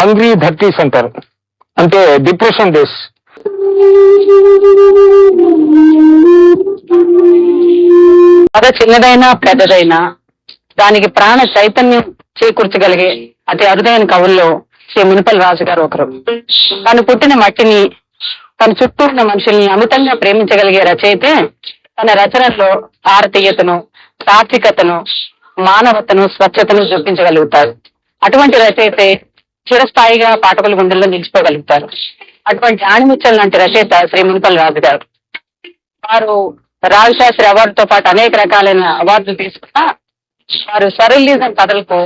Hungry thirties అంటారు, అంటే depression days. కథ చిన్నదైనా పెద్దదైనా దానికి ప్రాణ చైతన్యం చేకూర్చగలిగే అతి అరుదైన కవుల్లో శ్రీ మునిపల్ రాజు గారు ఒకరు. తను పుట్టిన మట్టిని, తన చుట్టూ ఉన్న మనుషుల్ని అమితంగా ప్రేమించగలిగే రచయితే తన రచనల్లో భారతీయతను, తాత్వికతను, మానవతను, స్వచ్ఛతను చూపించగలుగుతారు. అటువంటి రచయితే చిరస్థాయిగా పాఠకుల గుండెల్లో నిలిచిపోగలుగుతారు. అటువంటి ఆణిముత్యాలు లాంటి రచయిత శ్రీ మునిపల్ రాజు గారు. వారు రాజశాస్త్రి అవార్డుతో పాటు అనేక రకాలైన అవార్డులు తీసుకున్నా వారు సరళిజం కథలకు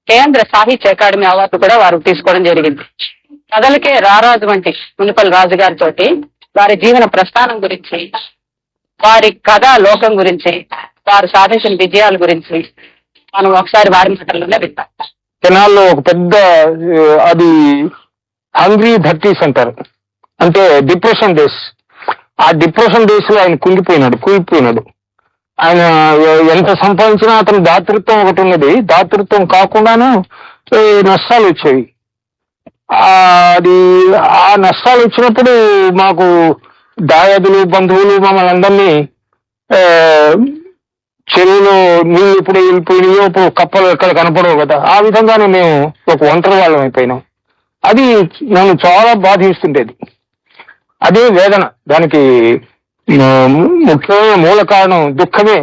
కేంద్ర సాహిత్య అకాడమీ అవార్డు కూడా వారు తీసుకోవడం జరిగింది. కథలకే రారాజు వంటి మునిపల్ రాజు గారితో వారి జీవన ప్రస్థానం గురించి, వారి కథా లోకం గురించి, వారు సాధించిన విజయాల గురించి మనం ఒకసారి వారి మాటల్లోనే వింటాం. తెనాల్లో ఒక పెద్ద అది హంగ్రీ థర్టీస్ అంటారు, అంటే డిప్రెషన్ డేస్. ఆ డిప్రెషన్ డేస్ లో ఆయన కూలిపోయినాడు. ఆయన ఎంత సంపాదించినా అతని దాతృత్వం ఒకటి ఉన్నది. దాతృత్వం కాకుండాను నష్టాలు వచ్చాయి. అది ఆ నష్టాలు వచ్చినప్పుడు మాకు దాయాదులు, బంధువులు మమ్మల్ని అందరినీ చెరువులో నీళ్ళు ఎప్పుడు వెళ్ళిపోయినాయో ఇప్పుడు కప్పలు ఎక్కడ కనపడవు కదా, ఆ విధంగానే మేము ఒక ఒంటరి వాళ్ళం అయిపోయినాం. అది నన్ను చాలా బాధిస్తుండేది. అదే వేదన, దానికి ముఖ్యమైన మూల కారణం దుఃఖమే.